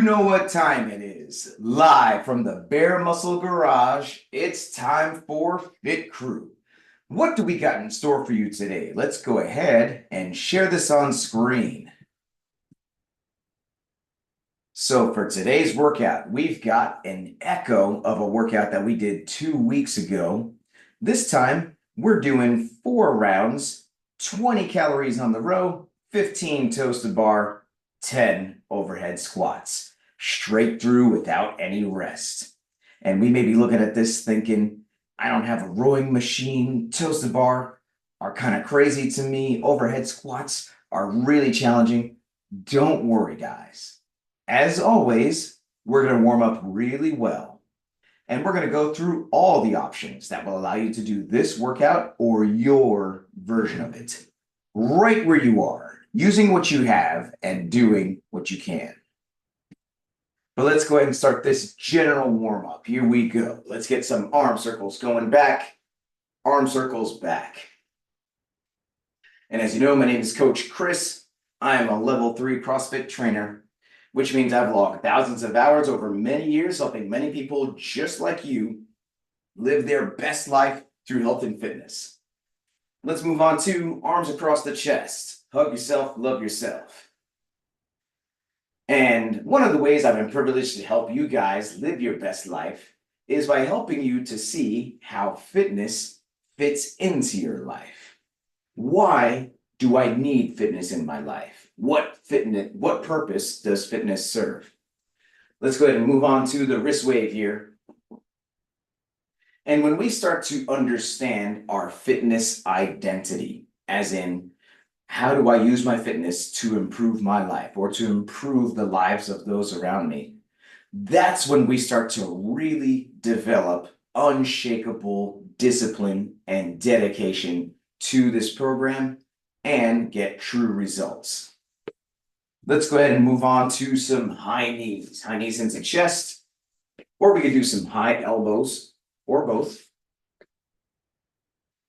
know what time it is. Live from the Bare Muscle Garage, it's time for Fit Crew. What do we got in store for you today? Let's go ahead and share this on screen. So for today's workout, we've got an echo of a workout that we did 2 weeks ago. This time, we're doing 4 rounds, 20 calories on the row, 15 toes to bar, 10 overhead squats, straight through without any rest. And we may be looking at this thinking, I don't have a rowing machine, toes to bar are kind of crazy to me, overhead squats are really challenging. Don't worry, guys. As always, we're going to warm up really well. And we're going to go through all the options that will allow you to do this workout or your version of it, right where you are, using what you have and doing what you can. But let's go ahead and start this general warm-up. Here we go. Let's get some arm circles going back, arm circles back. And as you know, my name is Coach Chris. I am a level 3 CrossFit trainer, which means I've logged thousands of hours over many years, helping many people just like you live their best life through health and fitness. Let's move on to arms across the chest. Hug yourself, love yourself. And one of the ways I've been privileged to help you guys live your best life is by helping you to see how fitness fits into your life. Why do I need fitness in my life? What purpose does fitness serve? Let's go ahead and move on to the wrist wave here. And when we start to understand our fitness identity, as in, how do I use my fitness to improve my life or to improve the lives of those around me? That's when we start to really develop unshakable discipline and dedication to this program and get true results. Let's go ahead and move on to some high knees into chest, or we could do some high elbows, or both.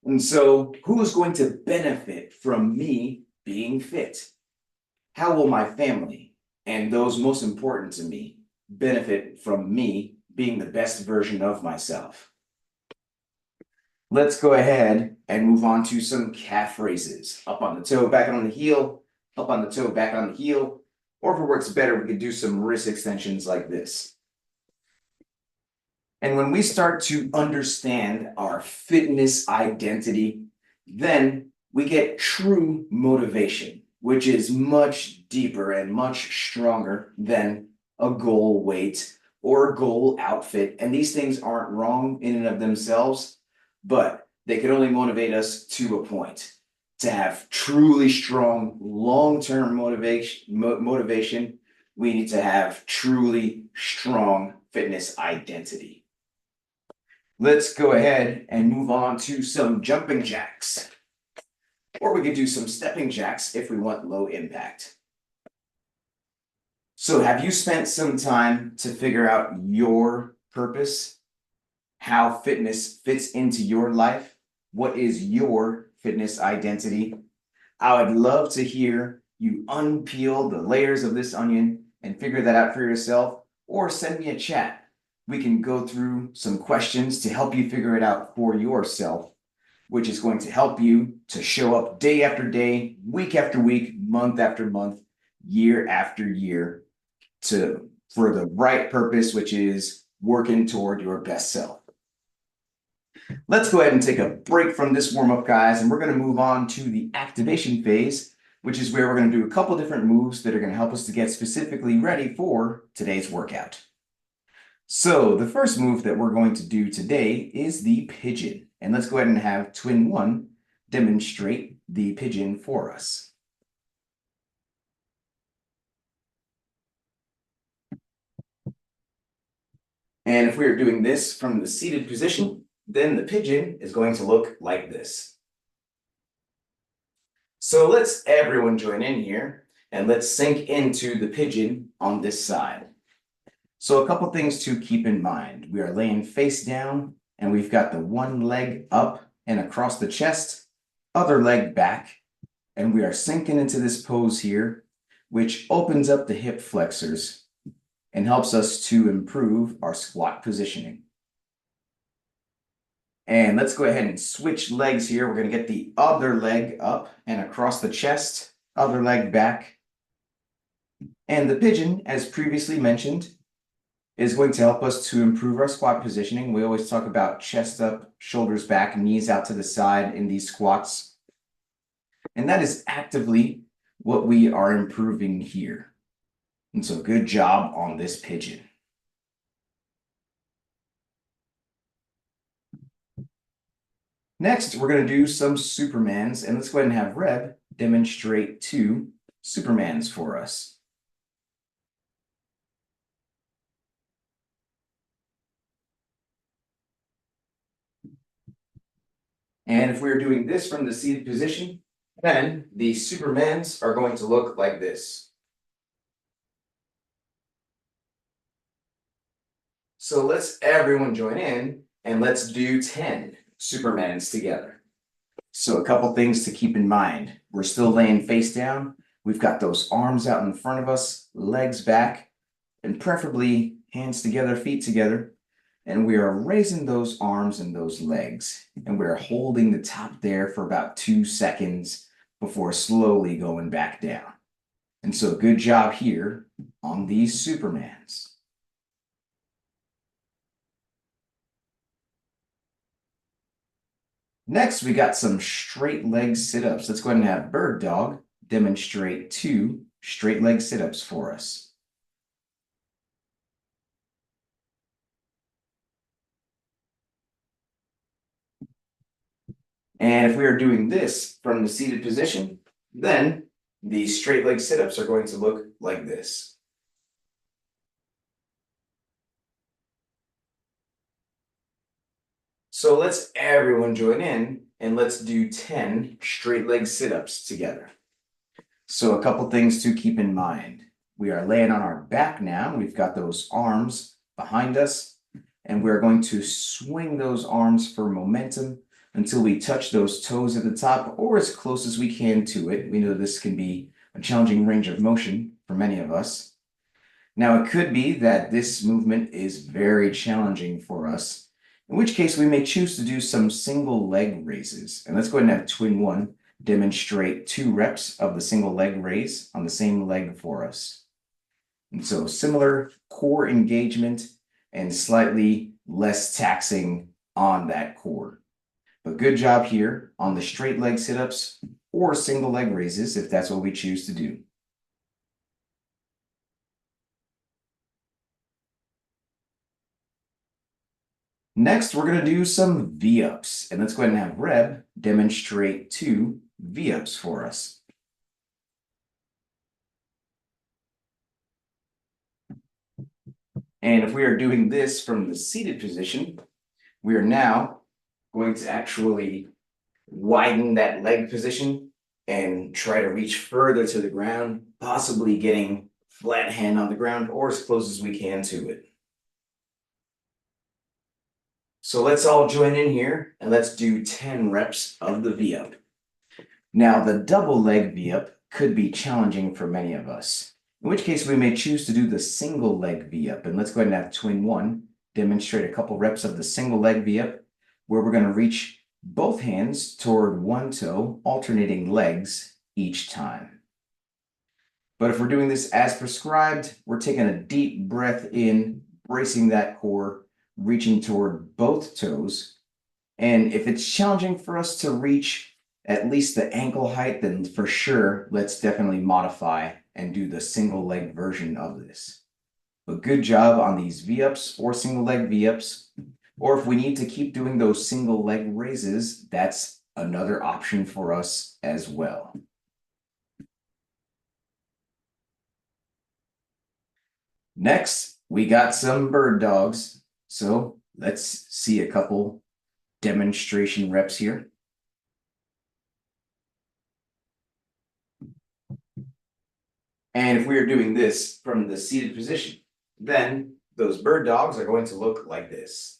And so, who is going to benefit from me being fit? How will my family and those most important to me benefit from me being the best version of myself? Let's go ahead and move on to some calf raises. Up on the toe, back on the heel, up on the toe, back on the heel. Or if it works better, we could do some wrist extensions like this. And when we start to understand our fitness identity, then we get true motivation, which is much deeper and much stronger than a goal weight or a goal outfit. And these things aren't wrong in and of themselves, but they can only motivate us to a point. To have truly strong long-term motivation, we need to have truly strong fitness identity. Let's go ahead and move on to some jumping jacks. Or we could do some stepping jacks if we want low impact. So have you spent some time to figure out your purpose? How fitness fits into your life? What is your fitness identity? I would love to hear you unpeel the layers of this onion and figure that out for yourself, or send me a chat. We can go through some questions to help you figure it out for yourself, which is going to help you to show up day after day, week after week, month after month, year after year for the right purpose, which is working toward your best self. Let's go ahead and take a break from this warm-up, guys, and we're going to move on to the activation phase, which is where we're going to do a couple different moves that are going to help us to get specifically ready for today's workout. So the first move that we're going to do today is the pigeon. And let's go ahead and have Twin 1 demonstrate the pigeon for us. And if we are doing this from the seated position, then the pigeon is going to look like this. So let's everyone join in here and let's sink into the pigeon on this side. So a couple things to keep in mind. We are laying face down and we've got the one leg up and across the chest, other leg back, and we are sinking into this pose here, which opens up the hip flexors and helps us to improve our squat positioning. And let's go ahead and switch legs here. We're going to get the other leg up and across the chest, other leg back. And the pigeon, as previously mentioned, is going to help us to improve our squat positioning. We always talk about chest up, shoulders back, knees out to the side in these squats. And that is actively what we are improving here. And so good job on this pigeon. Next, we're going to do some Supermans, and let's go ahead and have Reb demonstrate 2 Supermans for us. And if we're doing this from the seated position, then the Supermans are going to look like this. So let's everyone join in and let's do 10 Supermans together. So a couple things to keep in mind. We're still laying face down. We've got those arms out in front of us, legs back, and preferably hands together, feet together. And we are raising those arms and those legs. And we're holding the top there for about 2 seconds before slowly going back down. And so good job here on these Supermans. Next, we got some straight leg sit-ups. Let's go ahead and have Bird Dog demonstrate 2 straight leg sit-ups for us. And if we are doing this from the seated position, then the straight leg sit-ups are going to look like this. So let's everyone join in and let's do 10 straight leg sit-ups together. So a couple things to keep in mind. We are laying on our back now. We've got those arms behind us, and we're going to swing those arms for momentum until we touch those toes at the top or as close as we can to it. We know this can be a challenging range of motion for many of us. Now, it could be that this movement is very challenging for us, in which case we may choose to do some single leg raises. And let's go ahead and have twin 1 demonstrate 2 reps of the single leg raise on the same leg for us. And so similar core engagement and slightly less taxing on that core. But good job here on the straight leg sit-ups or single leg raises if that's what we choose to do. Next, we're going to do some V-ups. And let's go ahead and have Reb demonstrate 2 V-ups for us. And if we are doing this from the seated position, we are now going to actually widen that leg position and try to reach further to the ground, possibly getting flat hand on the ground or as close as we can to it. So let's all join in here and let's do 10 reps of the V-up. Now, the double leg V-up could be challenging for many of us, in which case we may choose to do the single leg V-up. And let's go ahead and have twin 1 demonstrate a couple reps of the single leg V-up, where we're going to reach both hands toward one toe, alternating legs each time. But if we're doing this as prescribed, we're taking a deep breath in, bracing that core, reaching toward both toes. And if it's challenging for us to reach at least the ankle height, then for sure, let's definitely modify and do the single leg version of this. But good job on these V-ups or single leg V-ups. Or if we need to keep doing those single leg raises, that's another option for us as well. Next, we got some bird dogs. So let's see a couple demonstration reps here. And if we are doing this from the seated position, then those bird dogs are going to look like this.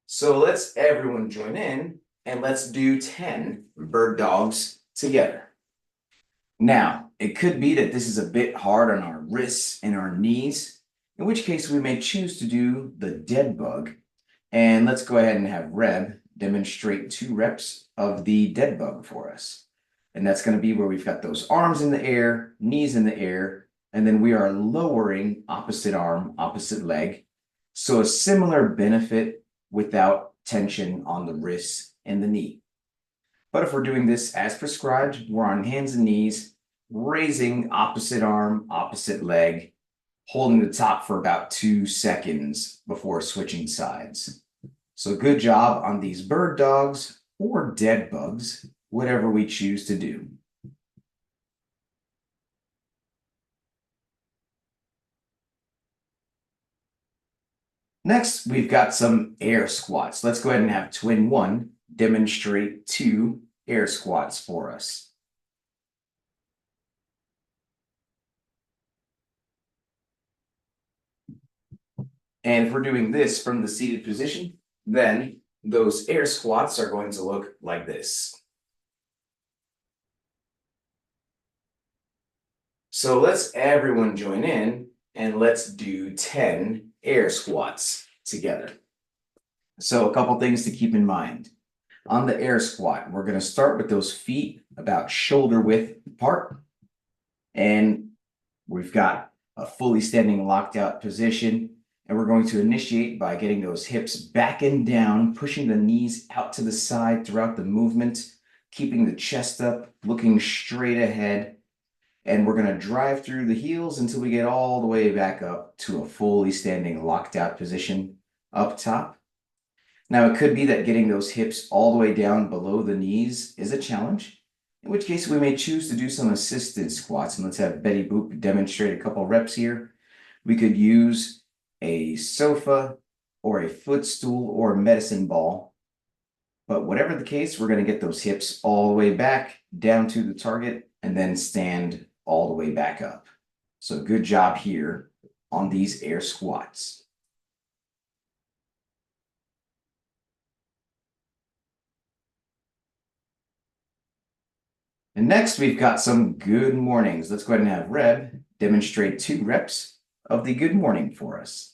So let's everyone join in and let's do 10 bird dogs together. Now, it could be that this is a bit hard on our wrists and our knees, in which case we may choose to do the dead bug. And let's go ahead and have Reb demonstrate 2 reps of the dead bug for us. And that's going to be where we've got those arms in the air, knees in the air, and then we are lowering opposite arm, opposite leg. So a similar benefit without tension on the wrists and the knee. But if we're doing this as prescribed, we're on hands and knees, raising opposite arm, opposite leg, holding the top for about 2 seconds before switching sides. So good job on these bird dogs or dead bugs, whatever we choose to do. Next, we've got some air squats. Let's go ahead and have twin 1 demonstrate 2 air squats for us. And if we're doing this from the seated position, then those air squats are going to look like this. So let's everyone join in and let's do 10 air squats together. So a couple things to keep in mind. On the air squat, we're going to start with those feet about shoulder width apart. And we've got a fully standing locked out position. And we're going to initiate by getting those hips back and down, pushing the knees out to the side throughout the movement, keeping the chest up, looking straight ahead. And we're going to drive through the heels until we get all the way back up to a fully standing locked out position up top. Now, it could be that getting those hips all the way down below the knees is a challenge, in which case we may choose to do some assisted squats. And let's have Betty Boop demonstrate a couple reps here. We could use a sofa or a footstool or a medicine ball. But whatever the case, we're going to get those hips all the way back down to the target and then stand all the way back up. So good job here on these air squats. And next, we've got some good mornings. Let's go ahead and have Reb demonstrate 2 reps of the good morning for us.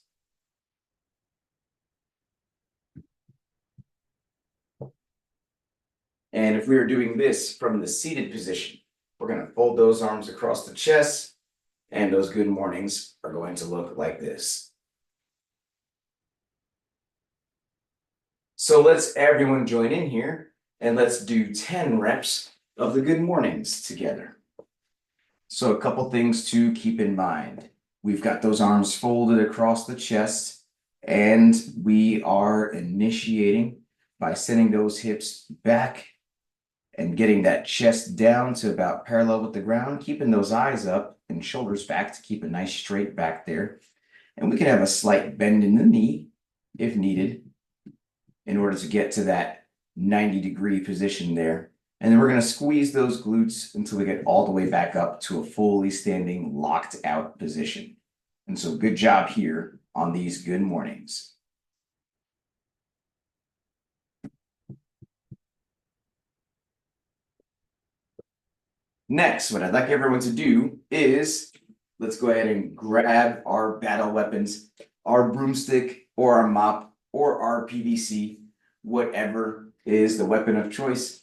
And if we are doing this from the seated position, we're going to fold those arms across the chest, and those good mornings are going to look like this. So let's everyone join in here, and let's do 10 reps of the good mornings together. So a couple things to keep in mind. We've got those arms folded across the chest, and we are initiating by sending those hips back and getting that chest down to about parallel with the ground, keeping those eyes up and shoulders back to keep a nice straight back there. And we can have a slight bend in the knee if needed in order to get to that 90-degree position there. And then we're going to squeeze those glutes until we get all the way back up to a fully standing locked out position. And so good job here on these good mornings. Next, what I'd like everyone to do is let's go ahead and grab our battle weapons, our broomstick or our mop or our PVC, whatever is the weapon of choice.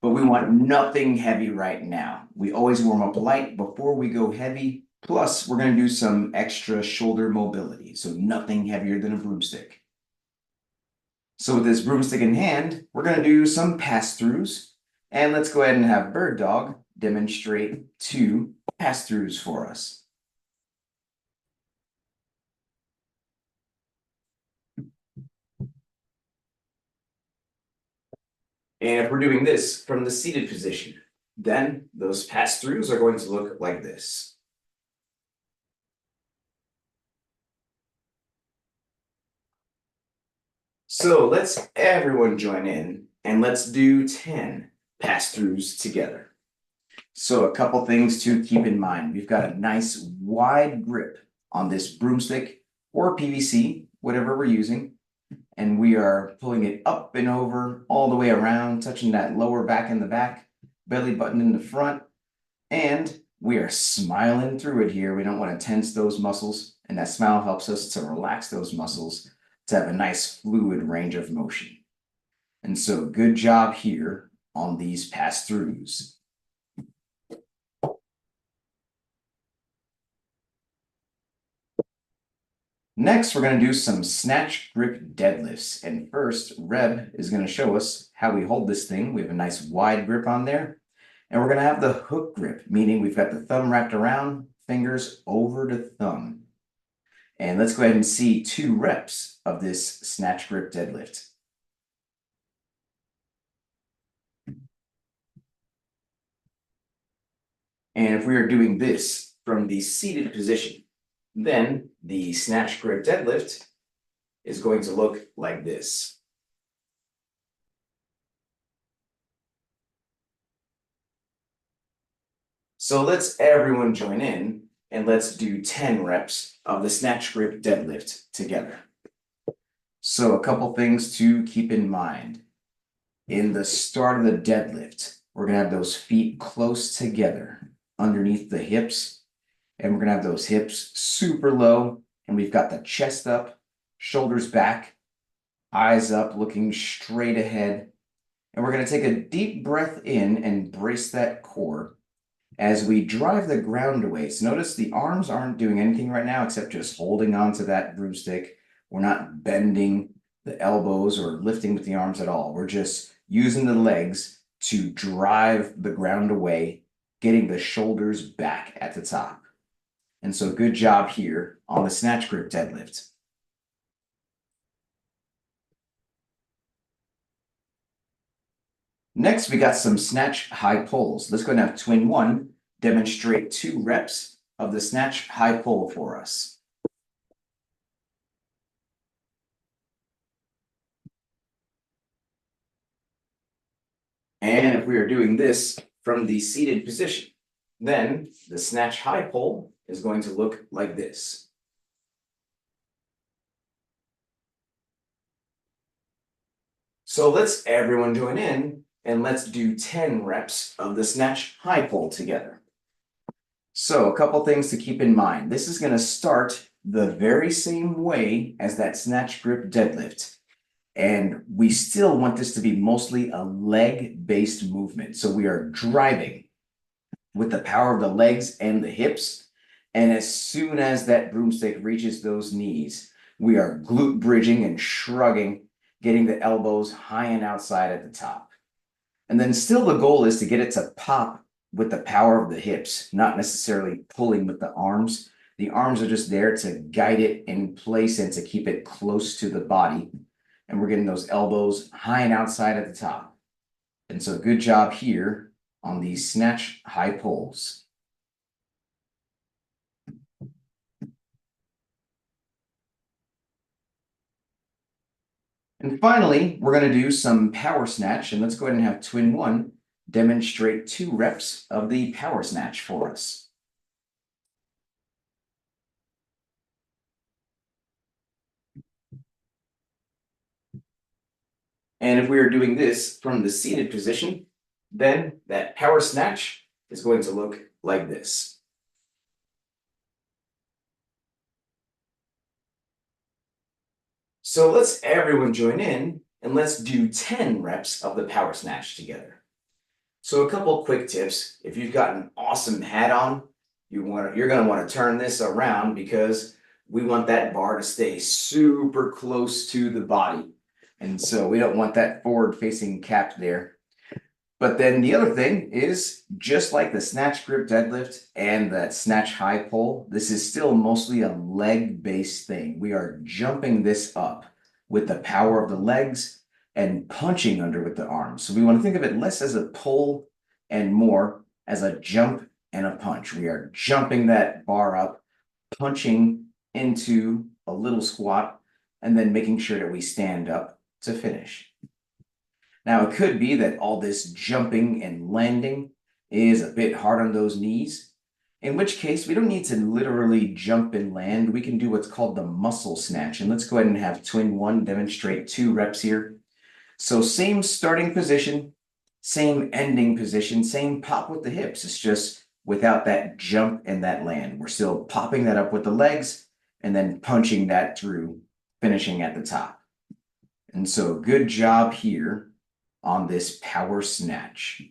But we want nothing heavy right now. We always warm up light before we go heavy. Plus, we're going to do some extra shoulder mobility. So nothing heavier than a broomstick. So with this broomstick in hand, we're going to do some pass-throughs. And let's go ahead and have Bird Dog demonstrate 2 pass-throughs for us. And if we're doing this from the seated position, then those pass-throughs are going to look like this. So let's everyone join in and let's do 10 pass-throughs together. So a couple things to keep in mind. We've got a nice wide grip on this broomstick or PVC, whatever we're using. And we are pulling it up and over all the way around, touching that lower back in the back, belly button in the front. And We are smiling through it here. We don't want to tense those muscles, and that smile helps us to relax those muscles to have a nice fluid range of motion. And so good job here on these pass-throughs. Next, we're going to do some snatch grip deadlifts. And first, Reb is going to show us how we hold this thing. We have a nice wide grip on there. And we're going to have the hook grip, meaning we've got the thumb wrapped around, fingers over the thumb. And let's go ahead and see 2 reps of this snatch grip deadlift. And if we are doing this from the seated position, then the snatch grip deadlift is going to look like this. So let's everyone join in and let's do 10 reps of the snatch grip deadlift together. So a couple things to keep in mind. In the start of the deadlift, we're going to have those feet close together underneath the hips. And we're going to have those hips super low. And we've got the chest up, shoulders back, eyes up, looking straight ahead. And we're going to take a deep breath in and brace that core as we drive the ground away. So notice the arms aren't doing anything right now except just holding on to that broomstick. We're not bending the elbows or lifting with the arms at all. We're just using the legs to drive the ground away, getting the shoulders back at the top. And so good job here on the snatch grip deadlift. Next, we got some snatch high pulls. Let's go and have twin 1 demonstrate 2 reps of the snatch high pull for us. And if we are doing this from the seated position, then the snatch high pull is going to look like this. So let's everyone join in and let's do 10 reps of the snatch high pull together. So a couple things to keep in mind. This is going to start the very same way as that snatch grip deadlift. And we still want this to be mostly a leg-based movement. So we are driving with the power of the legs and the hips. And as soon as that broomstick reaches those knees, we are glute bridging and shrugging, getting the elbows high and outside at the top. And then still the goal is to get it to pop with the power of the hips, not necessarily pulling with the arms. The arms are just there to guide it in place and to keep it close to the body. And we're getting those elbows high and outside at the top. And so good job here on these snatch high pulls. And finally, we're going to do some power snatch. And let's go ahead and have twin 1 demonstrate 2 reps of the power snatch for us. And if we are doing this from the seated position, then that power snatch is going to look like this. So let's everyone join in and let's do 10 reps of the power snatch together. So a couple quick tips. If you've got an awesome hat on, you're going to want to turn this around because we want that bar to stay super close to the body. And so we don't want that forward facing cap there. But then the other thing is, just like the snatch grip deadlift and that snatch high pull, this is still mostly a leg-based thing. We are jumping this up with the power of the legs and punching under with the arms. So we want to think of it less as a pull and more as a jump and a punch. We are jumping that bar up, punching into a little squat, and then making sure that we stand up to finish. Now, it could be that all this jumping and landing is a bit hard on those knees, in which case we don't need to literally jump and land. We can do what's called the muscle snatch. And let's go ahead and have twin 1 demonstrate 2 reps here. So same starting position, same ending position, same pop with the hips. It's just without that jump and that land. We're still popping that up with the legs and then punching that through, finishing at the top. And so good job here on this power snatch.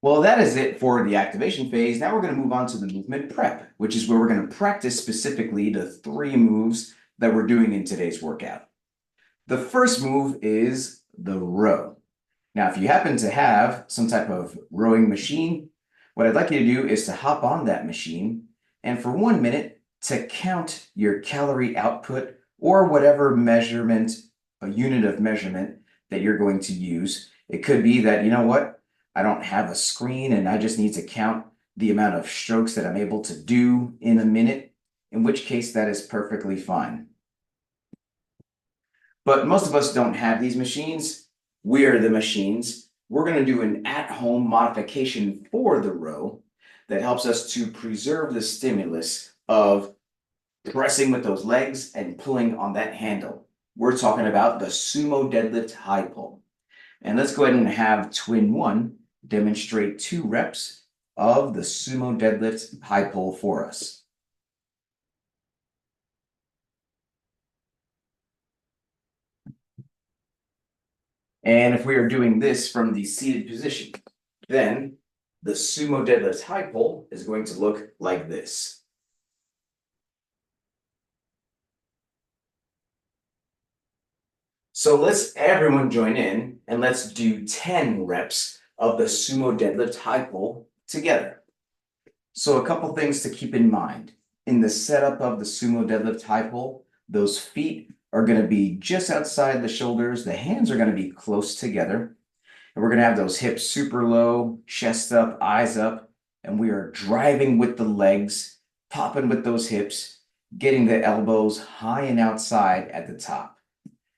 Well, that is it for the activation phase. Now we're going to move on to the movement prep, which is where we're going to practice specifically the 3 moves that we're doing in today's workout. The first move is the row. Now, if you happen to have some type of rowing machine, what I'd like you to do is to hop on that machine and for 1 minute to count your calorie output or whatever measurement, a unit of measurement that you're going to use. It could be that, you know what, I don't have a screen and I just need to count the amount of strokes that I'm able to do in a minute, in which case that is perfectly fine. But most of us don't have these machines. We're the machines. We're going to do an at-home modification for the row that helps us to preserve the stimulus of pressing with those legs and pulling on that handle. We're talking about the sumo deadlift high pull. And let's go ahead and have twin 1 demonstrate 2 reps of the sumo deadlift high pull for us. And if we are doing this from the seated position, then the sumo deadlift high pull is going to look like this. So let's everyone join in and let's do 10 reps of the sumo deadlift high pull together. So a couple things to keep in mind. In the setup of the sumo deadlift high pull, those feet are going to be just outside the shoulders. The hands are going to be close together. And we're going to have those hips super low, chest up, eyes up. And we are driving with the legs, popping with those hips, getting the elbows high and outside at the top.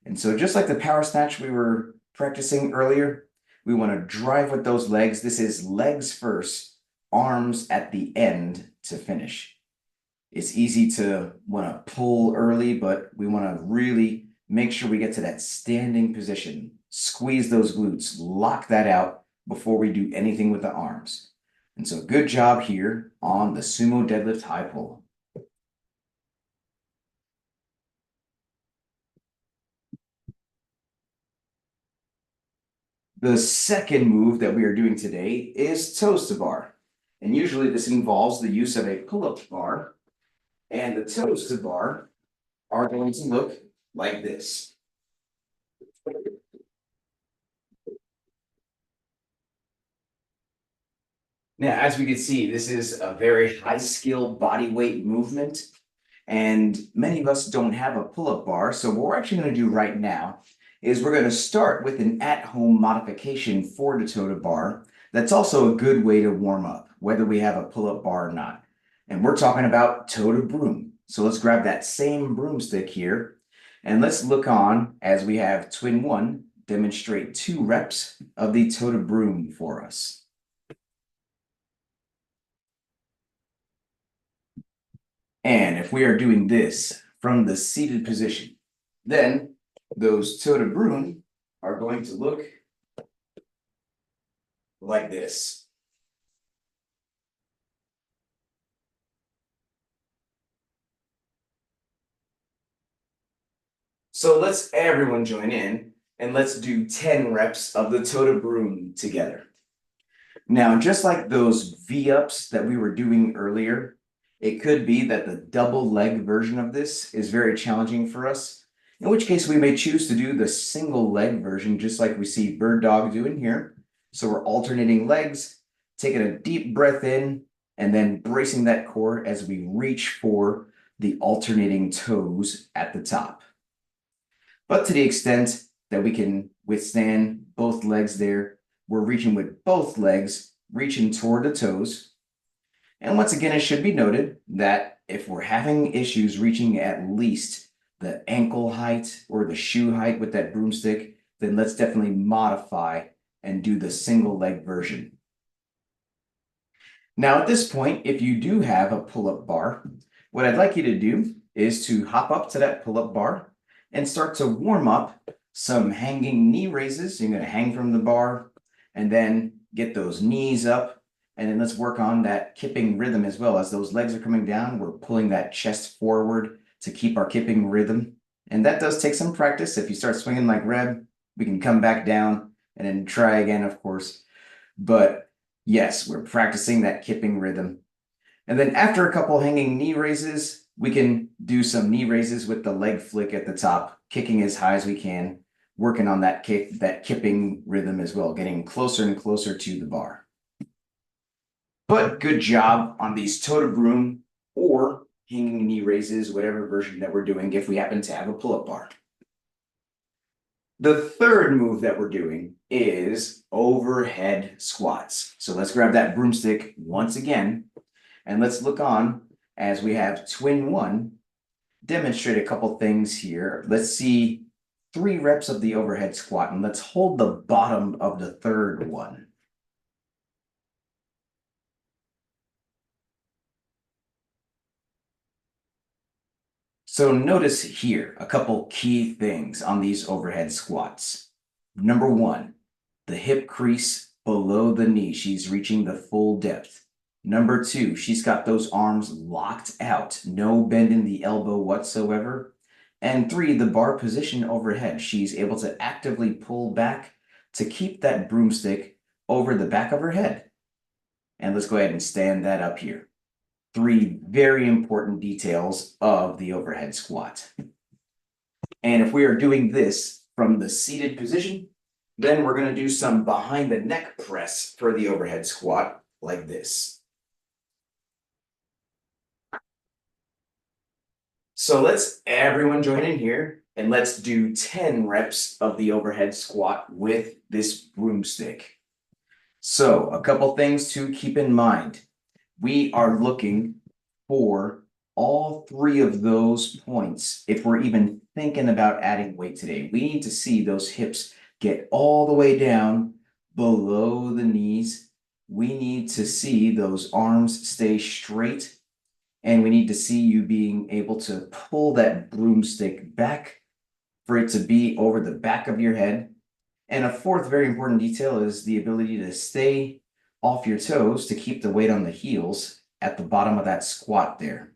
And so just like the power snatch we were practicing earlier, we want to drive with those legs. This is legs first, arms at the end to finish. It's easy to want to pull early, but we want to really make sure we get to that standing position. Squeeze those glutes, lock that out before we do anything with the arms. And so good job here on the sumo deadlift high pull. The second move that we are doing today is toes to bar. And usually this involves the use of a pull-up bar. And the toes to bar are going to look like this. Now, as we can see, this is a very high skill body weight movement. And many of us don't have a pull-up bar. So what we're actually going to do right now is we're going to start with an at-home modification for the toe to bar. That's also a good way to warm up, whether we have a pull-up bar or not. And we're talking about toe to broom. So let's grab that same broomstick here and let's look on as we have twin 1 demonstrate 2 reps of the toe to broom for us. And if we are doing this from the seated position, then those toe to broom are going to look like this. So let's everyone join in and let's do 10 reps of the toe to broom together. Now, just like those V-ups that we were doing earlier, it could be that the double leg version of this is very challenging for us, in which case we may choose to do the single leg version, just like we see Bird Dog doing here. So we're alternating legs, taking a deep breath in, and then bracing that core as we reach for the alternating toes at the top. But to the extent that we can withstand both legs there, we're reaching with both legs, reaching toward the toes. And once again, it should be noted that if we're having issues reaching at least the ankle height or the shoe height with that broomstick, then let's definitely modify and do the single leg version. Now, at this point, if you do have a pull-up bar, what I'd like you to do is to hop up to that pull-up bar and start to warm up some hanging knee raises. You're going to hang from the bar and then get those knees up. And then let's work on that kipping rhythm as well. As those legs are coming down, we're pulling that chest forward to keep our kipping rhythm. And that does take some practice. If you start swinging like Reb, we can come back down and then try again, of course. But yes, we're practicing that kipping rhythm. And then after a couple hanging knee raises, we can do some knee raises with the leg flick at the top, kicking as high as we can, working on that kick, that kipping rhythm as well, getting closer and closer to the bar. But good job on these toe to broom or hanging knee raises, whatever version that we're doing, if we happen to have a pull-up bar. The third move that we're doing is overhead squats. So let's grab that broomstick once again, and let's look on as we have twin one demonstrate a couple things here. Let's see 3 reps of the overhead squat, and let's hold the bottom of the third one. So notice here a couple key things on these overhead squats. Number 1, the hip crease below the knee. She's reaching the full depth. Number 2, she's got those arms locked out, no bend in the elbow whatsoever. And 3, the bar position overhead. She's able to actively pull back to keep that broomstick over the back of her head. And let's go ahead and stand that up here. 3 very important details of the overhead squat. And if we are doing this from the seated position, then we're going to do some behind the neck press for the overhead squat like this. So let's everyone join in here and let's do 10 reps of the overhead squat with this broomstick. So a couple things to keep in mind. We are looking for all 3 of those points. If we're even thinking about adding weight today, we need to see those hips get all the way down below the knees. We need to see those arms stay straight, and we need to see you being able to pull that broomstick back for it to be over the back of your head. And a 4th very important detail is the ability to stay off your toes to keep the weight on the heels at the bottom of that squat there.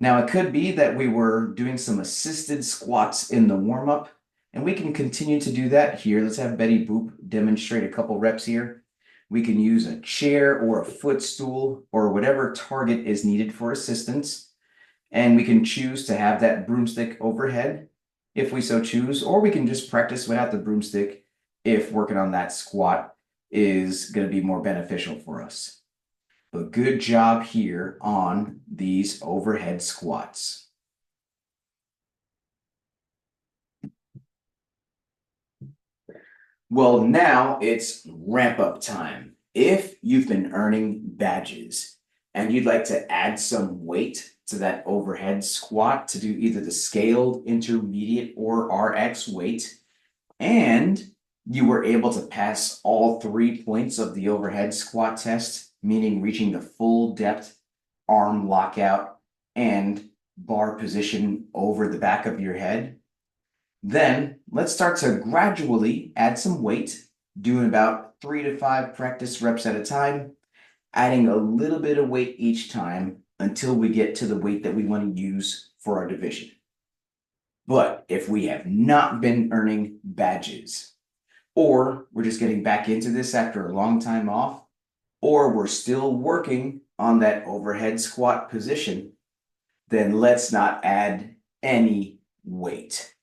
Now, it could be that we were doing some assisted squats in the warm-up, and we can continue to do that here. Let's have Betty Boop demonstrate a couple reps here. We can use a chair or a footstool or whatever target is needed for assistance, and we can choose to have that broomstick overhead if we so choose, or we can just practice without the broomstick if working on that squat is going to be more beneficial for us. But good job here on these overhead squats. Well, now it's ramp up time. If you've been earning badges and you'd like to add some weight to that overhead squat to do either the scaled, intermediate, or RX weight, and you were able to pass all 3 points of the overhead squat test, meaning reaching the full depth, arm lockout, and bar position over the back of your head, then let's start to gradually add some weight, doing about 3 to 5 practice reps at a time, adding a little bit of weight each time until we get to the weight that we want to use for our division. But if we have not been earning badges, or we're just getting back into this after a long time off, or we're still working on that overhead squat position, then let's not add any weight.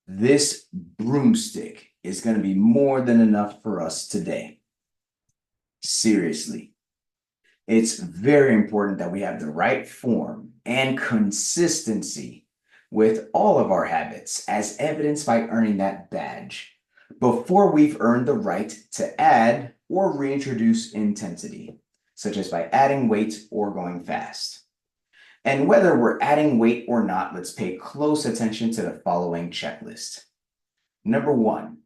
This broomstick is going to be more than enough for us today. Seriously. It's very important that we have the right form and consistency with all of our habits, as evidenced by earning that badge, before we've earned the right to add or reintroduce intensity, such as by adding weight or going fast. And whether we're adding weight or not, let's pay close attention to the following checklist. Number 1,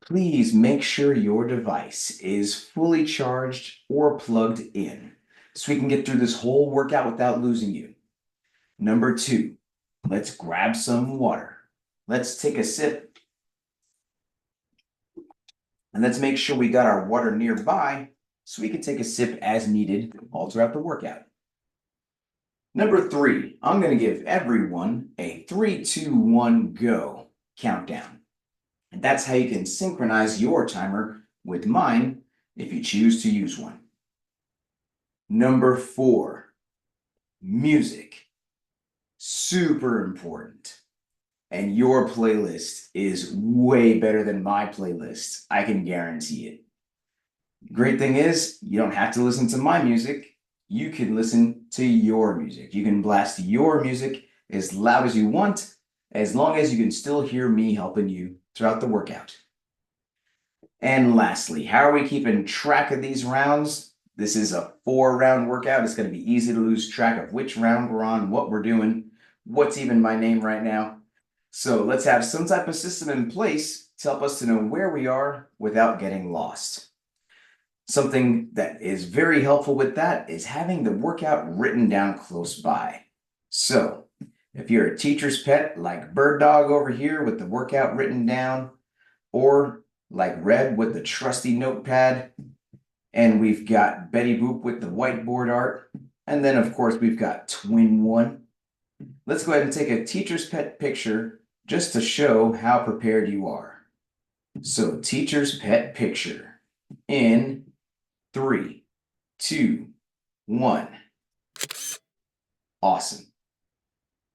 please make sure your device is fully charged or plugged in so we can get through this whole workout without losing you. Number 2, let's grab some water. Let's take a sip. And let's make sure we got our water nearby so we can take a sip as needed all throughout the workout. Number 3, I'm going to give everyone a 3, 2, 1, go countdown. And that's how you can synchronize your timer with mine if you choose to use one. Number 4, music. Super important. And your playlist is way better than my playlist. I can guarantee it. Great thing is, you don't have to listen to my music. You can listen to your music. You can blast your music as loud as you want, as long as you can still hear me helping you throughout the workout. And lastly, how are we keeping track of these rounds? This is a 4-round workout. It's going to be easy to lose track of which round we're on, what we're doing, what's even my name right now. So let's have some type of system in place to help us to know where we are without getting lost. Something that is very helpful with that is having the workout written down close by. So if you're a teacher's pet like Bird Dog over here with the workout written down, or like Red with the trusty notepad, and we've got Betty Boop with the whiteboard art, and then of course we've got Twin One. Let's go ahead and take a teacher's pet picture just to show how prepared you are. So teacher's pet picture in 3, 2, 1. Awesome.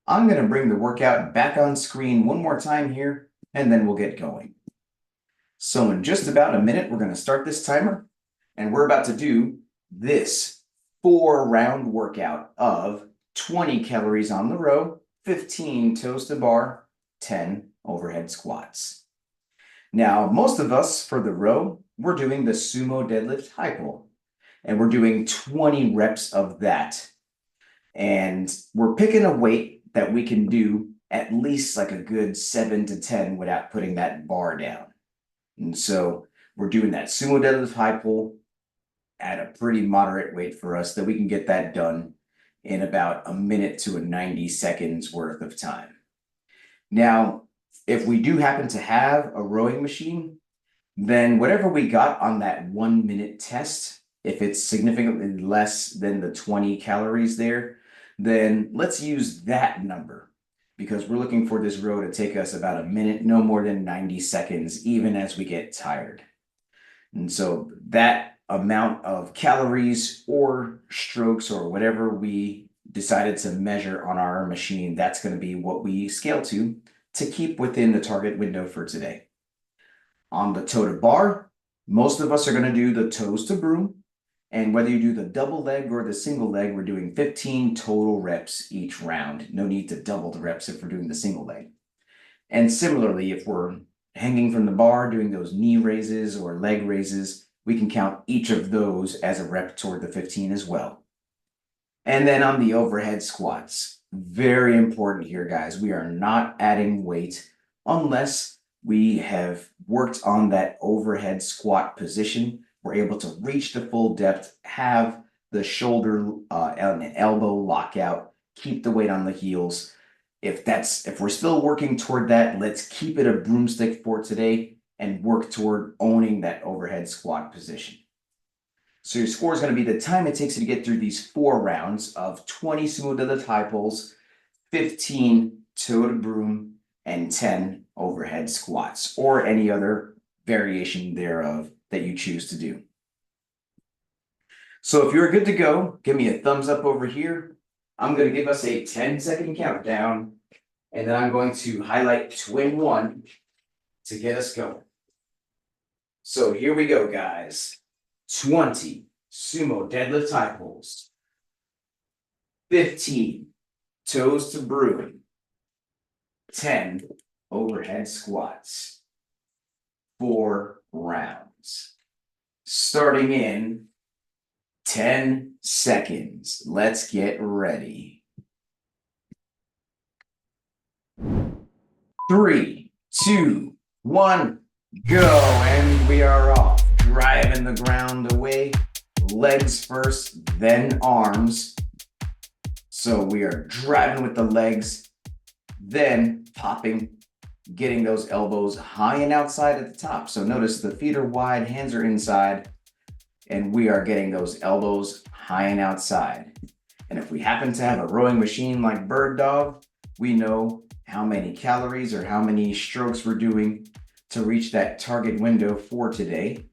I'm going to bring the workout back on screen one more time here, and then we'll get going. So in just about a minute, we're going to start this timer, and we're about to do this 4-round workout of 20 calories on the row, 15 toes to bar, 10 overhead squats. Now, most of us for the row, we're doing the sumo deadlift high pull, and we're doing 20 reps of that. And we're picking a weight that we can do at least like a good 7 to 10 without putting that bar down. And so we're doing that sumo deadlift high pull at a pretty moderate weight for us that we can get that done in about a minute to 90 seconds worth of time. Now, if we do happen to have a rowing machine, then whatever we got on that 1-minute test, if it's significantly less than the 20 calories there, then let's use that number, because we're looking for this row to take us about a minute, no more than 90 seconds, even as we get tired. And so that amount of calories or strokes or whatever we decided to measure on our machine, that's going to be what we scale to keep within the target window for today. On the toe to bar, most of us are going to do the toes to broom. And whether you do the double leg or the single leg, we're doing 15 total reps each round. No need to double the reps if we're doing the single leg. And similarly, if we're hanging from the bar, doing those knee raises or leg raises, we can count each of those as a rep toward the 15 as well. And then on the overhead squats, very important here, guys. We are not adding weight unless we have worked on that overhead squat position. We're able to reach the full depth, have the shoulder and elbow lockout, keep the weight on the heels. If we're still working toward that, let's keep it a broomstick for today and work toward owning that overhead squat position. So your score is going to be the time it takes you to get through these 4 rounds of 20 sumo deadlift high pulls, 15 toe to broom, and 10 overhead squats, or any other variation thereof that you choose to do. So if you're good to go, give me a thumbs up over here. I'm going to give us a 10-second countdown, and then I'm going to highlight Twin One to get us going. So here we go, guys. 20 sumo deadlift high pulls, 15 toes to broom, 10 overhead squats, 4 rounds. Starting in 10 seconds. Let's get ready. 3, 2, 1, go. And we are off. Driving the ground away. Legs first, then arms. So we are driving with the legs, then popping, getting those elbows high and outside at the top. So notice the feet are wide, hands are inside, and we are getting those elbows high and outside. And if we happen to have a rowing machine like Bird Dog, we know how many calories or how many strokes we're doing to reach that target window for today.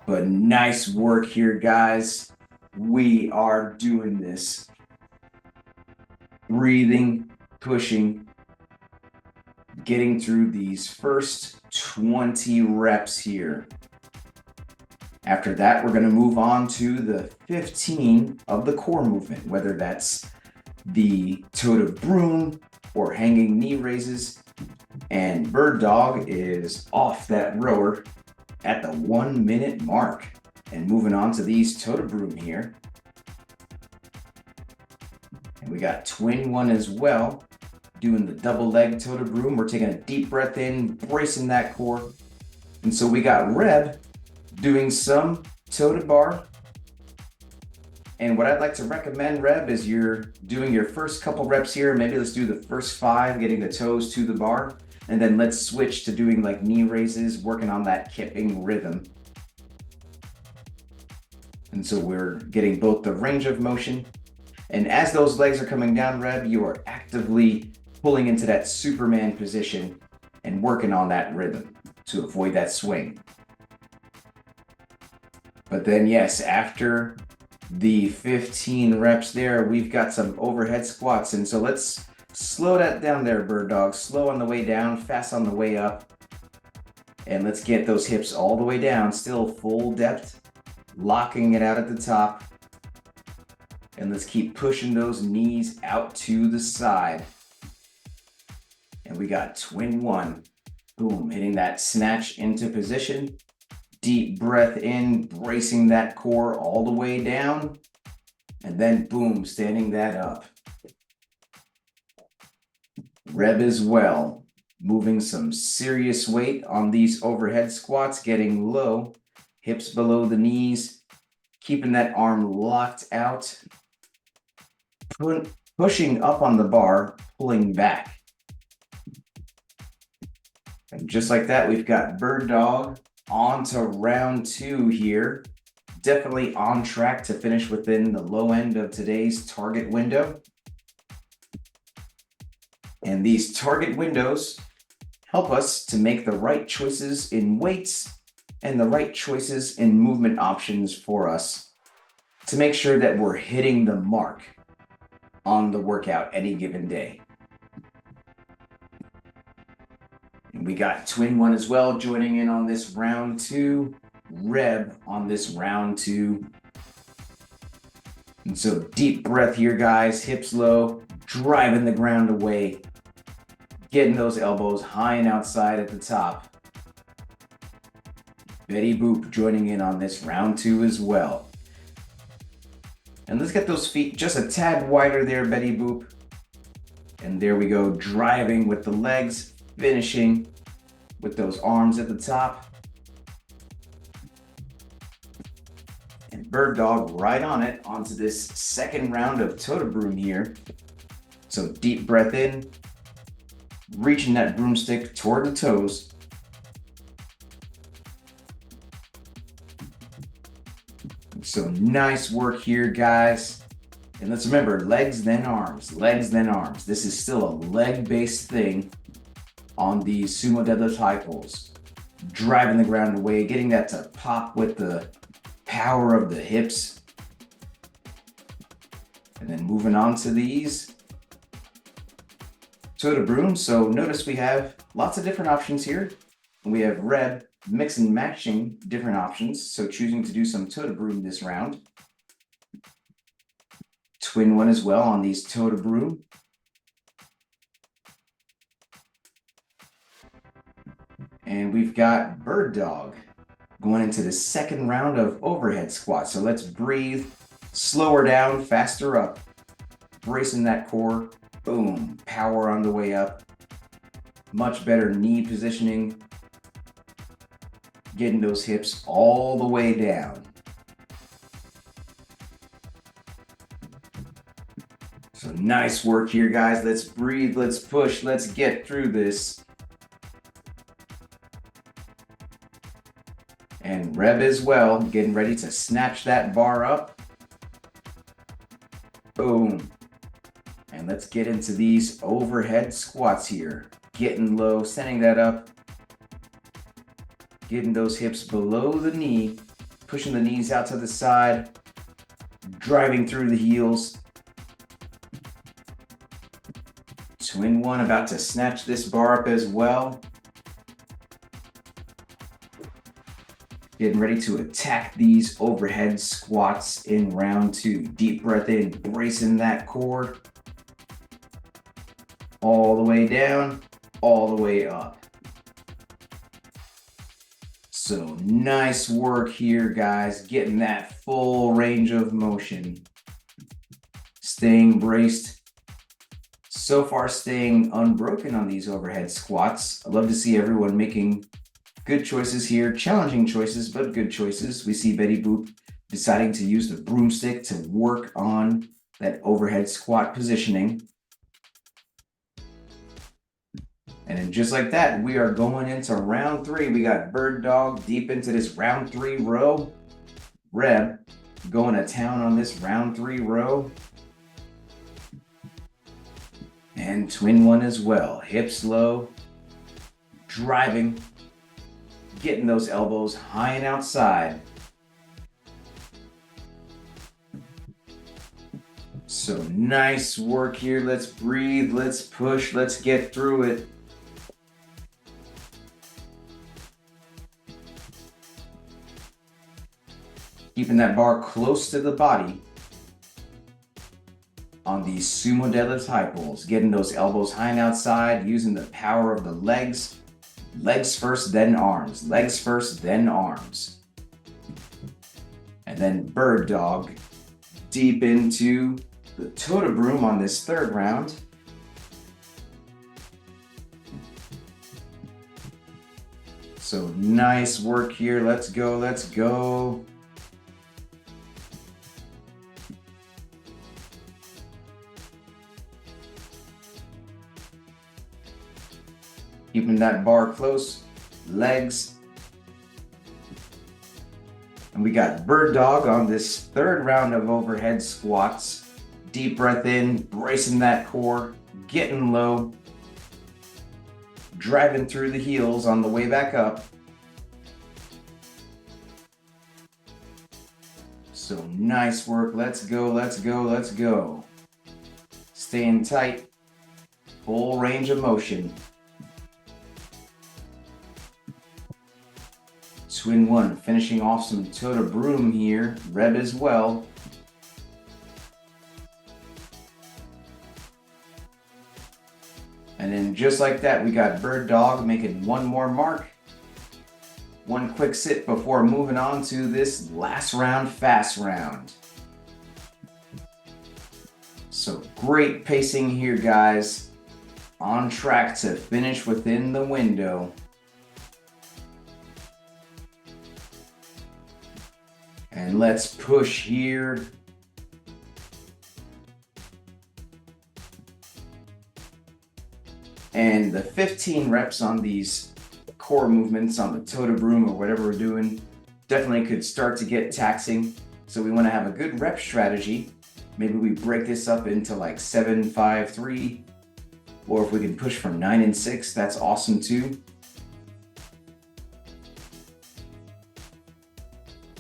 But nice work here, guys. We are doing this. Breathing, pushing, getting through these first 20 reps here. After that, we're going to move on to the 15 of the core movement, whether that's the toe to broom or hanging knee raises. And Bird Dog is off that rower at the 1 minute mark. And moving on to these toe to broom here. And we got twin one as well, doing the double leg toe to broom. We're taking a deep breath in, bracing that core. And so we got Reb doing some toe to bar. And what I'd like to recommend, Reb, is you're doing your first couple reps here. Maybe let's do the first 5, getting the toes to the bar. And then let's switch to doing like knee raises, working on that kipping rhythm. And so we're getting both the range of motion. And as those legs are coming down, Reb, you are actively pulling into that Superman position and working on that rhythm to avoid that swing. But then, yes, after the 15 reps there, we've got some overhead squats. And so let's slow that down there, Bird Dog. Slow on the way down, fast on the way up. And let's get those hips all the way down, still full depth, locking it out at the top. And let's keep pushing those knees out to the side. And we got twin one. Boom, hitting that snatch into position. Deep breath in, bracing that core all the way down. And then boom, standing that up. Reb as well, moving some serious weight on these overhead squats, getting low, hips below the knees, keeping that arm locked out. Pushing up on the bar, pulling back. And just like that, we've got Bird Dog on to round 2 here. Definitely on track to finish within the low end of today's target window. And these target windows help us to make the right choices in weights and the right choices in movement options for us to make sure that we're hitting the mark on the workout any given day. And we got twin one as well joining in on this round 2, Reb on this round 2. And so deep breath here, guys, hips low, driving the ground away, getting those elbows high and outside at the top. Betty Boop joining in on this round 2 as well. And let's get those feet just a tad wider there, Betty Boop. And there we go, driving with the legs, finishing with those arms at the top. And Bird Dog right on it, onto this second round of toe to broom here. So deep breath in, reaching that broomstick toward the toes. So nice work here, guys. And let's remember, legs then arms, legs then arms. This is still a leg-based thing on these sumo deadlift high pulls. Driving the ground away, getting that to pop with the power of the hips. And then moving on to these toe to broom. So notice we have lots of different options here. We have Reb mix and matching different options. So choosing to do some toe to broom this round. Twin one as well on these toe to broom. And we've got Bird Dog going into the second round of overhead squats. So let's breathe, slower down, faster up, bracing that core, boom, power on the way up, much better knee positioning, getting those hips all the way down. So nice work here, guys. Let's breathe, let's push, let's get through this. And Reb as well, getting ready to snatch that bar up. Boom. And let's get into these overhead squats here. Getting low, sending that up. Getting those hips below the knee. Pushing the knees out to the side. Driving through the heels. Twin one, about to snatch this bar up as well. Getting ready to attack these overhead squats in round 2. Deep breath in, bracing that core. All the way down, all the way up. So nice work here, guys. Getting that full range of motion. Staying braced. So far, staying unbroken on these overhead squats. I love to see everyone making good choices here, challenging choices, but good choices. We see Betty Boop deciding to use the broomstick to work on that overhead squat positioning. And then just like that, we are going into round 3. We got Bird Dog deep into this round 3 row. Reb going to town on this round 3 row. And twin one as well. Hips low, driving. Getting those elbows high and outside. So nice work here. Let's breathe, let's push, let's get through it. Keeping that bar close to the body on these sumo deadlifts high pulls. Getting those elbows high and outside, using the power of the legs. Legs first, then arms. Legs first, then arms. And then Bird Dog deep into the toe to broom on this 3rd round. So nice work here. Let's go, let's go. Keeping that bar close, legs. And we got Bird Dog on this 3rd round of overhead squats. Deep breath in, bracing that core, getting low, driving through the heels on the way back up. So nice work. Let's go, let's go, let's go. Staying tight, full range of motion. Twin one, finishing off some toe to broom here. Reb as well. And then just like that, we got Bird Dog making one more mark. One quick sit before moving on to this last round, fast round. So great pacing here, guys. On track to finish within the window. And let's push here. And the 15 reps on these core movements on the toe to broom or whatever we're doing definitely could start to get taxing. So we want to have a good rep strategy. Maybe we break this up into like 7, 5, 3, or if we can push from 9 and 6, that's awesome too.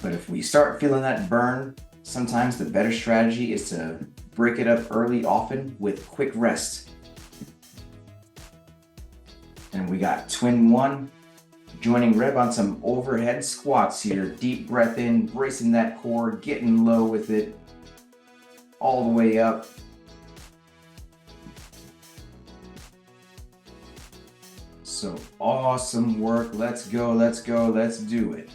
But if we start feeling that burn, sometimes the better strategy is to break it up early, often with quick rest. And we got twin one, joining Reb on some overhead squats here. Deep breath in, bracing that core, getting low with it, all the way up. So awesome work. Let's go, let's go, let's do it.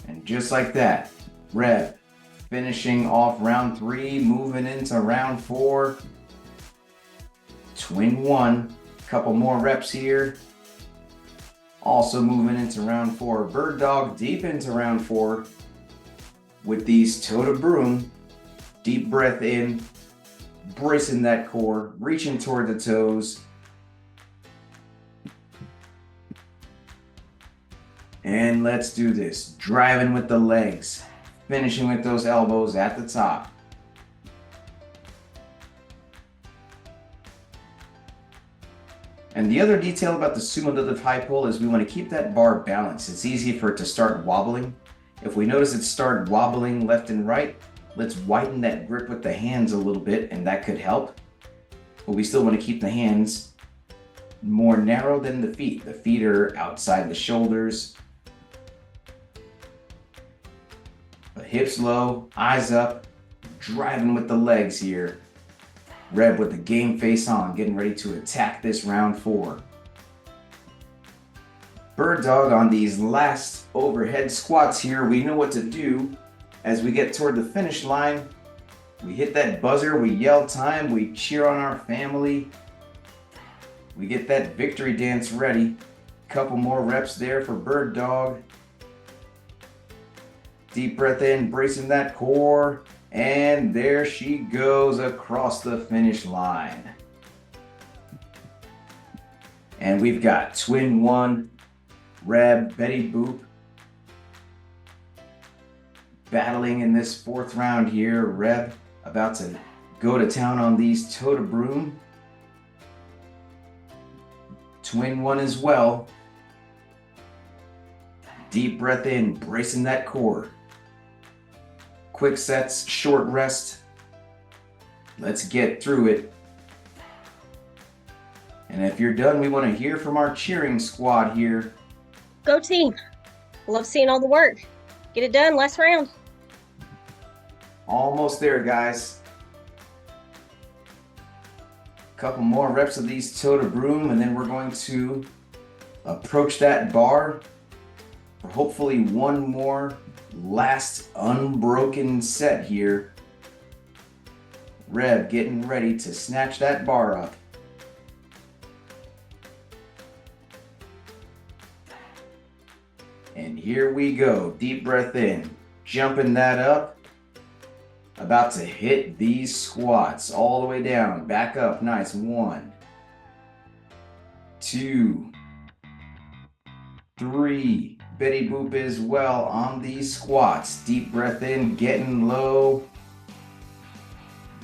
And just like that, Reb finishing off round 3, moving into round 4. Twin one, couple more reps here Also moving into round 4, bird dog deep into round 4 with these toe to broom. Deep breath in, bracing that core, reaching toward the toes. And let's do this. Driving with the legs, finishing with those elbows at the top. And the other detail about the sumo deadlift high pull is we want to keep that bar balanced. It's easy for it to start wobbling. If we notice it start wobbling left and right, let's widen that grip with the hands a little bit, and that could help. But we still want to keep the hands more narrow than the feet. The feet are outside the shoulders. The hips low, eyes up, driving with the legs here. Reb with the game face on, getting ready to attack this round 4. Bird dog on these last overhead squats here. We know what to do as we get toward the finish line. We hit that buzzer, we yell time, we cheer on our family. We get that victory dance ready. Couple more reps there for bird dog. Deep breath in, bracing that core. And there she goes across the finish line. And we've got twin 1, Reb, Betty Boop, battling in this 4th round here. Reb about to go to town on these toe to broom. Twin 1 as well. Deep breath in, bracing that core. Quick sets, short rest. Let's get through it. And if you're done, we want to hear from our cheering squad here. Go team. Love seeing all the work. Get it done, last round. Almost there, guys. Couple more reps of these toe to broom, and then we're going to approach that bar for hopefully one more last unbroken set here. Reb getting ready to snatch that bar up. And here we go. Deep breath in, jumping that up. About to hit these squats all the way down, back up, nice. 1, 2, 3. Betty Boop as well on these squats. Deep breath in, getting low.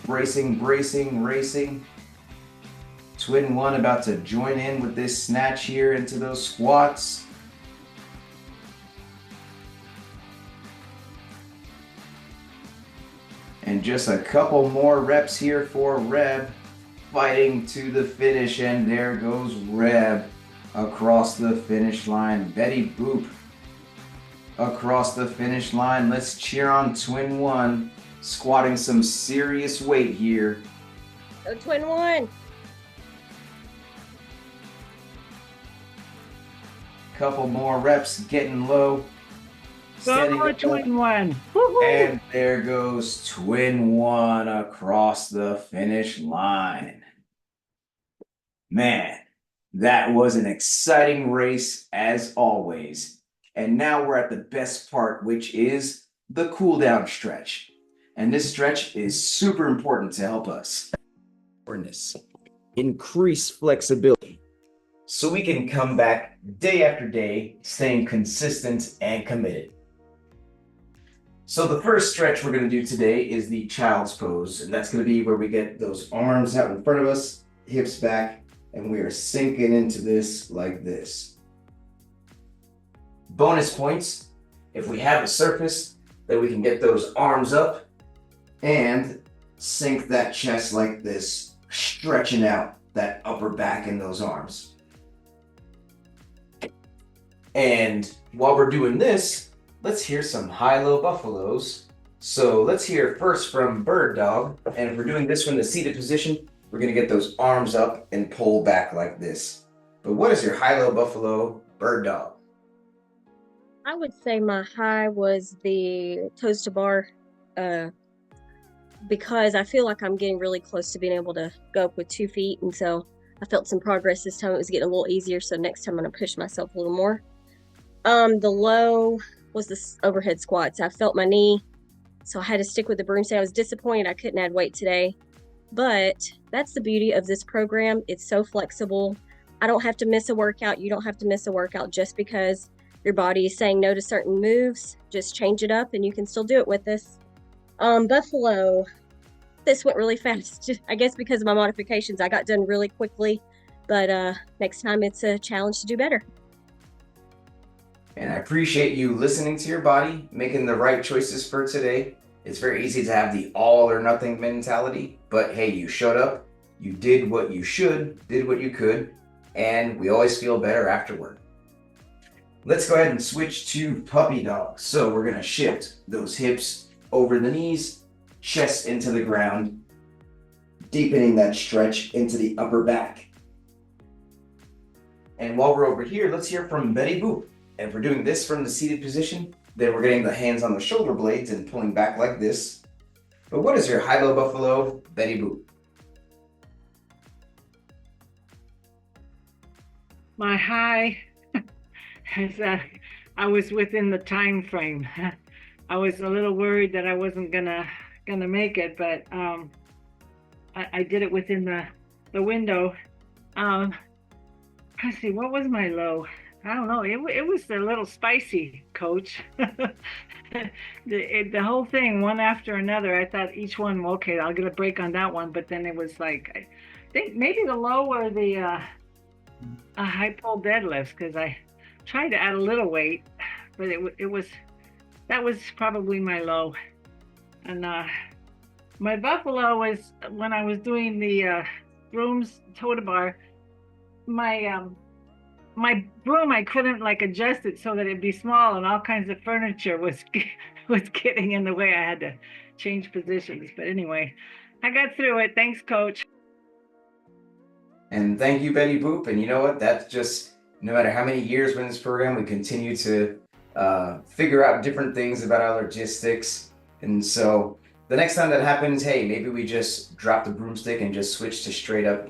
Bracing, bracing, racing. Twin 1 about to join in with this snatch here into those squats. And just a couple more reps here for Reb, fighting to the finish, and there goes Reb across the finish line. Betty Boop across the finish line. Let's cheer on Twin 1, squatting some serious weight here. Go Twin 1. Couple more reps, getting low. Go Twin 1. And there goes Twin 1 across the finish line. Man, that was an exciting race as always. And now we're at the best part, which is the cool down stretch. And this stretch is super important to help us increase flexibility so we can come back day after day, staying consistent and committed. So the first stretch we're going to do today is the child's pose, and that's going to be where we get those arms out in front of us, hips back, and we are sinking into this like this. Bonus points if we have a surface that we can get those arms up and sink that chest like this, stretching out that upper back in those arms. And while we're doing this, let's hear some high-low buffaloes. So let's hear first from bird dog. And if we're doing this from the seated position, we're going to get those arms up and pull back like this. But what is your high-low buffalo, bird dog? I would say my high was the toes to bar, because I feel like I'm getting really close to being able to go up with 2 feet. And so I felt some progress this time. It was getting a little easier, so next time I'm gonna push myself a little more. The low was the overhead squats. I felt my knee, so I had to stick with the broom set. I was disappointed I couldn't add weight today, but that's the beauty of this program. It's so flexible. I don't have to miss a workout. You don't have to miss a workout just because your body is saying no to certain moves. Just change it up and you can still do it with this. Buffalo, this went really fast. I guess because of my modifications, I got done really quickly, but next time it's a challenge to do better. And I appreciate you listening to your body, making the right choices for today. It's very easy to have the all or nothing mentality, but hey, you showed up, you did what you should, did what you could, and we always feel better afterward. Let's go ahead and switch to puppy dog. So we're gonna shift those hips over the knees, chest into the ground, deepening that stretch into the upper back. And while we're over here, let's hear from Betty Boop. And if we're doing this from the seated position, then we're getting the hands on the shoulder blades and pulling back like this. But what is your high-low buffalo, Betty Boop? My high is I was within the time frame. I was a little worried that I wasn't gonna make it, but I did it within the window. Let's see, what was my low? I don't know. It was a little spicy, Coach. The whole thing, one after another. I thought each one, okay, I'll get a break on that one, but then it was like, I think maybe the low or the high pull deadlifts, because I tried to add a little weight, but that was probably my low. And my buffalo was when I was doing the Broom's toe to bar. My broom, I couldn't like adjust it so that it'd be small, and all kinds of furniture was getting in the way. I had to change positions. But anyway, I got through it. Thanks, Coach. And thank you, Betty Boop. And you know what? That's just, no matter how many years we're in this program, we continue to figure out different things about our logistics. And so the next time that happens, hey, maybe we just drop the broomstick and just switch to straight up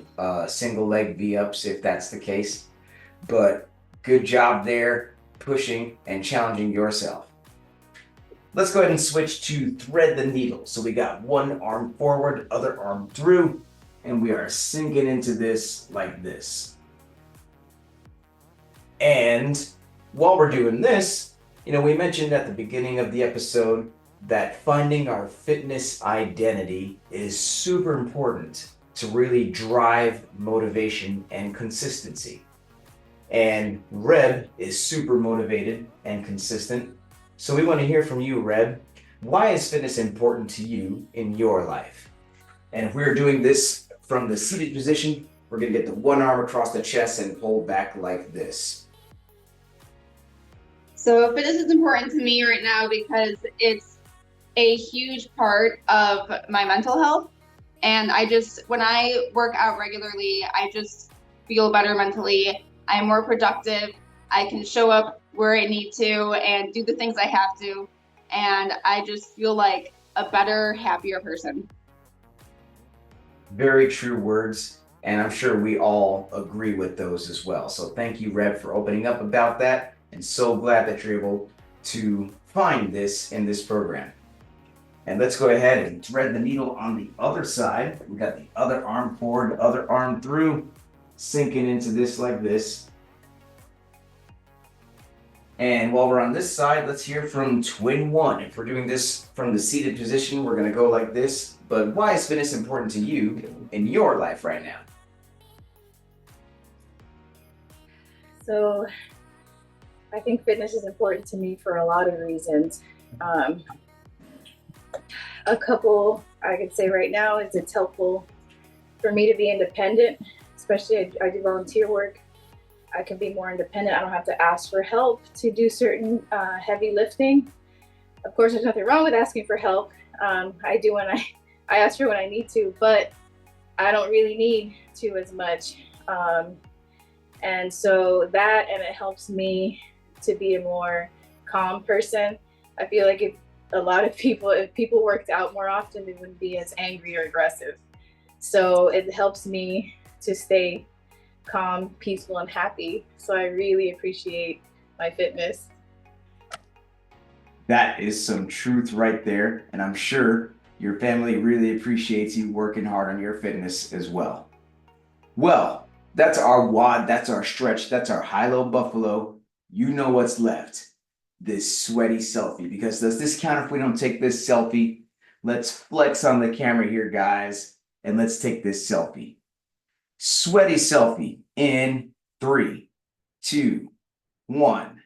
single leg V-ups if that's the case. But good job there, pushing and challenging yourself. Let's go ahead and switch to thread the needle. So we got one arm forward, other arm through, and we are sinking into this like this. And while we're doing this, we mentioned at the beginning of the episode that finding our fitness identity is super important to really drive motivation and consistency. And Reb is super motivated and consistent. So we want to hear from you, Reb. Why is fitness important to you in your life? And if we're doing this from the seated position, we're going to get the one arm across the chest and pull back like this. So fitness is important to me right now because it's a huge part of my mental health. And when I work out regularly, I just feel better mentally. I'm more productive. I can show up where I need to and do the things I have to. And I just feel like a better, happier person. Very true words. And I'm sure we all agree with those as well. So thank you, Reb, for opening up about that. And so glad that you're able to find this in this program. And let's go ahead and thread the needle on the other side. We got the other arm forward, other arm through, sinking into this like this. And while we're on this side, let's hear from Twin One. If we're doing this from the seated position, we're going to go like this. But why is fitness important to you in your life right now? So I think fitness is important to me for a lot of reasons. A couple I could say right now is it's helpful for me to be independent, especially I do volunteer work. I can be more independent. I don't have to ask for help to do certain heavy lifting. Of course, there's nothing wrong with asking for help. I do when I ask for when I need to, but I don't really need to as much. And so that, and it helps me to be a more calm person. I feel like if people worked out more often, they wouldn't be as angry or aggressive. So it helps me to stay calm, peaceful, and happy. So I really appreciate my fitness. That is some truth right there. And I'm sure your family really appreciates you working hard on your fitness as well. Well, that's our WOD, that's our stretch, that's our high-low buffalo. You know what's left. This sweaty selfie. Because does this count if we don't take this selfie? Let's flex on the camera here, guys, and let's take this selfie. Sweaty selfie in 3, 2, 1.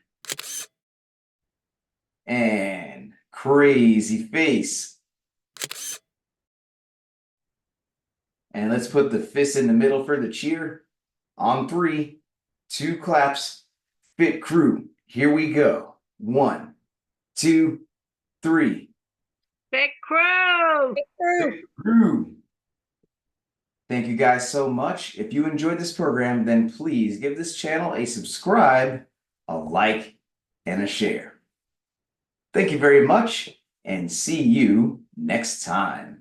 And crazy face. And let's put the fist in the middle for the cheer. On 3, 2 claps. Fit crew. Here we go. 1, 2, 3. Big crew! Fit crew. Thank you guys so much. If you enjoyed this program, then please give this channel a subscribe, a like, and a share. Thank you very much, and see you next time.